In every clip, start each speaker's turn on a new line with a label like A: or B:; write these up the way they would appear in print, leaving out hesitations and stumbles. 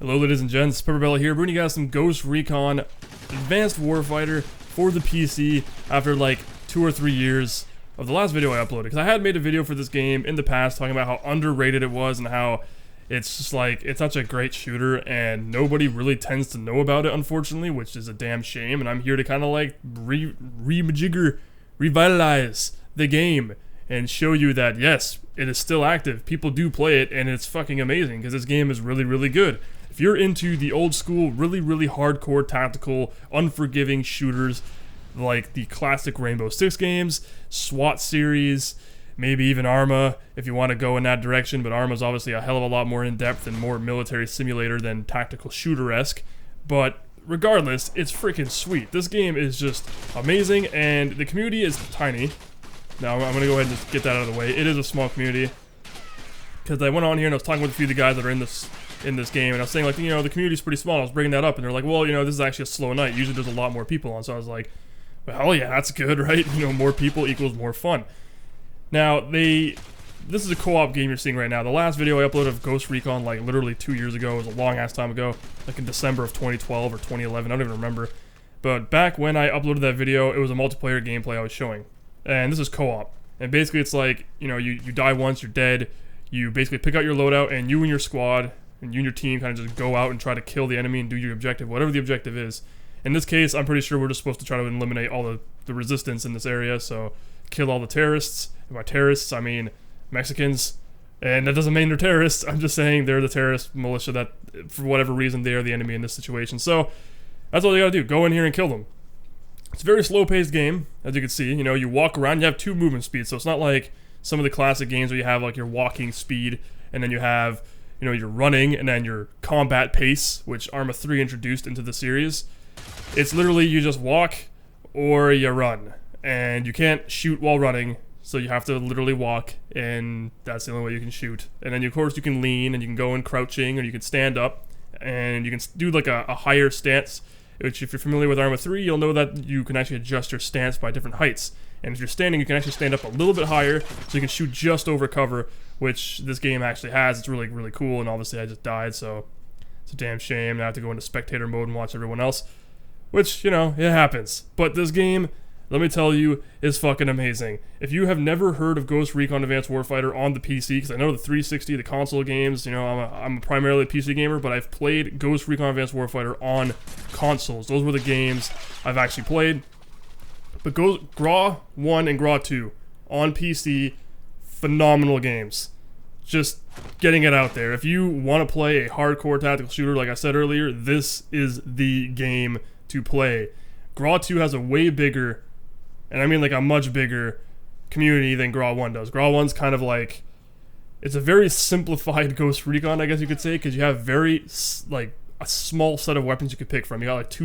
A: Hello ladies and gents, PepperBelly here, bringing you guys some Ghost Recon Advanced Warfighter for the PC after like 2 or 3 years of the last video I uploaded. Because I had made a video for this game in the past talking about how underrated it was and how it's just like, it's such a great shooter and nobody really tends to know about it, unfortunately, which is a damn shame. And I'm here to kind of like revitalize the game and show you that yes, it is still active, people do play it, and it's fucking amazing because this game is really, really good. If you're into the old school, really, really hardcore, tactical, unforgiving shooters, like the classic Rainbow Six games, SWAT series, maybe even Arma, if you want to go in that direction, but Arma's obviously a hell of a lot more in-depth and more military simulator than tactical shooter-esque, but regardless, it's freaking sweet. This game is just amazing, and the community is tiny. Now, I'm going to go ahead and just get that out of the way. It is a small community, because I went on here and I was talking with a few of the guys that are in this game, and I was saying, like, you know, the community's pretty small. I was bringing that up, and they're like, well, you know, this is actually a slow night. Usually there's a lot more people on, so I was like, well, yeah, that's good, right? You know, more people equals more fun. Now, this is a co-op game you're seeing right now. The last video I uploaded of Ghost Recon, like, literally 2 years ago. It was a long-ass time ago, like in December of 2012 or 2011. I don't even remember. But back when I uploaded that video, it was a multiplayer gameplay I was showing. And this is co-op. And basically it's like, you know, you die once, you're dead. You basically pick out your loadout, and you and your squad and you and your team kind of just go out and try to kill the enemy and do your objective, whatever the objective is. In this case, I'm pretty sure we're just supposed to try to eliminate all the resistance in this area, so kill all the terrorists. And by terrorists, I mean Mexicans. And that doesn't mean they're terrorists, I'm just saying they're the terrorist militia that, for whatever reason, they are the enemy in this situation. So, that's all you gotta do, go in here and kill them. It's a very slow-paced game, as you can see. You know, you walk around, you have 2 movement speeds, so it's not like some of the classic games where you have like your walking speed, and then you have, you know, your running, and then your combat pace, which Arma 3 introduced into the series. It's literally you just walk or you run, and you can't shoot while running, so you have to literally walk, and that's the only way you can shoot. And then of course you can lean, and you can go in crouching, or you can stand up, and you can do like a higher stance, which if you're familiar with Arma 3, you'll know that you can actually adjust your stance by different heights. And if you're standing, you can actually stand up a little bit higher, so you can shoot just over cover, which this game actually has. It's really, really cool, and obviously I just died, so it's a damn shame. I have to go into spectator mode and watch everyone else, which, you know, it happens. But this game, let me tell you, is fucking amazing. If you have never heard of Ghost Recon Advanced Warfighter on the PC, because I know the 360, the console games, you know, I'm primarily a PC gamer, but I've played Ghost Recon Advanced Warfighter on consoles. Those were the games I've actually played. But GRA 1 and GRA 2 on PC, phenomenal games. Just getting it out there. If you want to play a hardcore tactical shooter, like I said earlier, this is the game to play. GRA 2 has a way bigger, and I mean like a much bigger community than GRA 1 does. GRA 1's kind of like, it's a very simplified Ghost Recon, I guess you could say, because you have very, like, a small set of weapons you could pick from. You got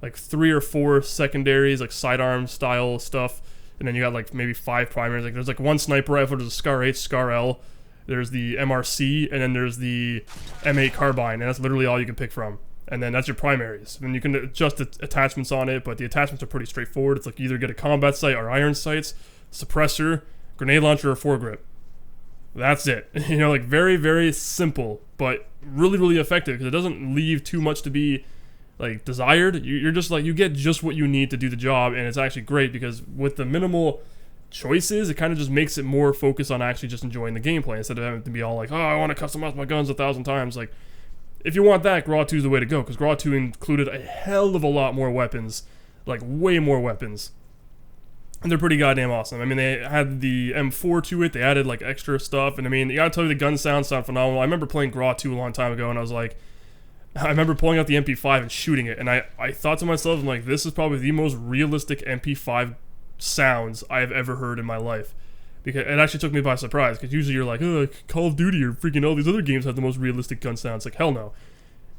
A: like 3 or 4 secondaries, like sidearm style stuff, and then you got like maybe 5 primaries. Like there's like 1 sniper rifle, there's a SCAR 8, SCAR L, there's the MRC, and then there's the M8 carbine, and that's literally all you can pick from. And then that's your primaries. And you can adjust the attachments on it, but the attachments are pretty straightforward. It's like you either get a combat sight or iron sights, suppressor, grenade launcher, or foregrip. That's it. You know, like very, very simple, but really, really effective, because it doesn't leave too much to be like desired. You're just like, you get just what you need to do the job, and it's actually great because with the minimal choices, it kind of just makes it more focused on actually just enjoying the gameplay instead of having to be all like, oh, I want to customize my guns 1,000 times. Like, if you want that, GRA 2 is the way to go, because GRA 2 included a hell of a lot more weapons, like way more weapons, and they're pretty goddamn awesome. I mean, they had the M4 to it, they added like extra stuff, and I mean, you gotta tell you, the gun sound phenomenal. I remember playing GRA 2 a long time ago, and I was like, I remember pulling out the MP5 and shooting it, and I thought to myself, I'm like, this is probably the most realistic MP5 sounds I have ever heard in my life. Because it actually took me by surprise, because usually you're like, oh, Call of Duty or freaking all these other games have the most realistic gun sounds. Like, hell no.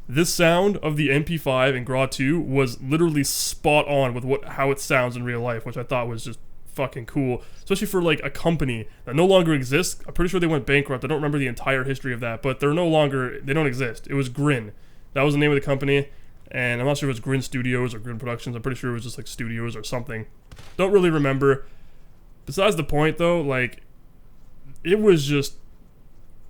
A: This sound of the MP5 in GRA 2 was literally spot on with how it sounds in real life, which I thought was just fucking cool. Especially for like a company that no longer exists. I'm pretty sure they went bankrupt. I don't remember the entire history of that, but they don't exist. It was Grin. That was the name of the company, and I'm not sure if it was Grin Studios or Grin Productions. I'm pretty sure it was just like Studios or something. Don't really remember. Besides the point though, like, it was just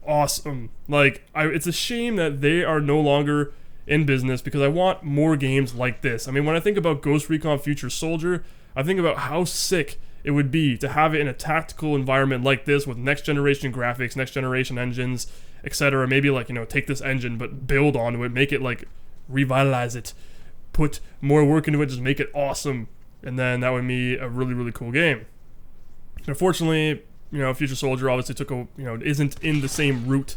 A: awesome. Like, it's a shame that they are no longer in business because I want more games like this. I mean, when I think about Ghost Recon Future Soldier, I think about how sick it would be to have it in a tactical environment like this with next generation graphics, next generation engines, etc. Maybe like, you know, take this engine but build onto it, make it like, revitalize it, put more work into it, just make it awesome, and then that would be a really, really cool game. Unfortunately, you know, Future Soldier obviously took a, you know, isn't in the same route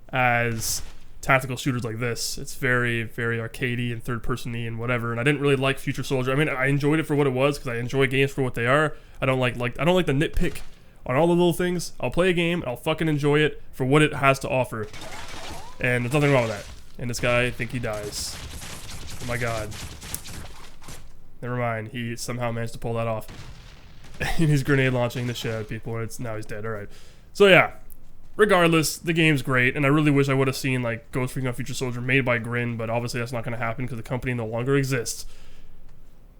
A: as tactical shooters like this. It's very, very arcadey and third-person-y and whatever, and I didn't really like Future Soldier. I mean, I enjoyed it for what it was, because I enjoy games for what they are. I don't like the nitpick on all the little things. I'll play a game, and I'll fucking enjoy it for what it has to offer. And there's nothing wrong with that. And this guy, I think he dies. Oh my god. Never mind, he somehow managed to pull that off. And he's grenade launching the shit out of people, and now he's dead, alright. So yeah. Regardless, the game's great, and I really wish I would have seen like Ghost Recon Future Soldier made by Grin, but obviously that's not going to happen because the company no longer exists.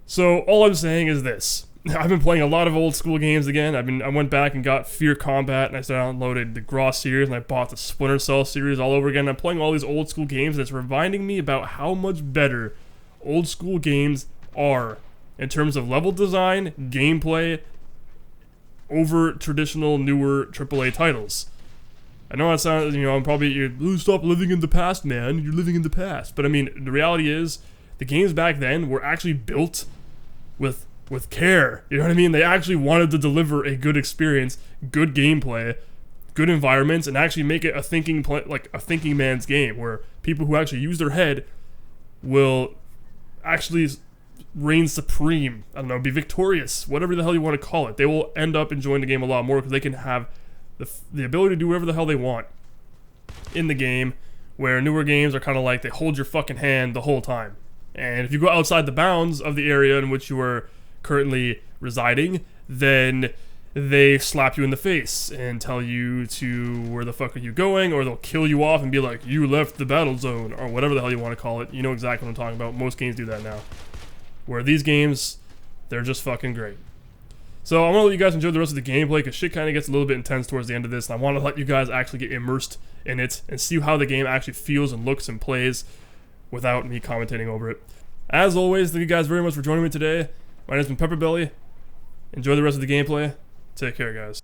A: So all I'm saying is this: I've been playing a lot of old school games again. I went back and got Fear Combat, and I downloaded the Gross series, and I bought the Splinter Cell series all over again. I'm playing all these old school games, and it's reminding me about how much better old school games are in terms of level design, gameplay, over traditional newer AAA titles. I know it sounds, you know, I'm probably, stop living in the past, man. You're living in the past. But I mean, the reality is, the games back then were actually built with care. You know what I mean? They actually wanted to deliver a good experience, good gameplay, good environments, and actually make it a thinking man's game, where people who actually use their head will actually reign supreme. I don't know, be victorious, whatever the hell you want to call it. They will end up enjoying the game a lot more because they can have the ability to do whatever the hell they want in the game, where newer games are kind of like they hold your fucking hand the whole time. And if you go outside the bounds of the area in which you are currently residing, then they slap you in the face and tell you to where the fuck are you going, or they'll kill you off and be like, you left the battle zone, or whatever the hell you want to call it. You know exactly what I'm talking about. Most games do that now. Where these games, they're just fucking great. So I'm going to let you guys enjoy the rest of the gameplay, because shit kind of gets a little bit intense towards the end of this, and I want to let you guys actually get immersed in it and see how the game actually feels and looks and plays without me commentating over it. As always, thank you guys very much for joining me today. My name's been PepperBelly. Enjoy the rest of the gameplay. Take care, guys.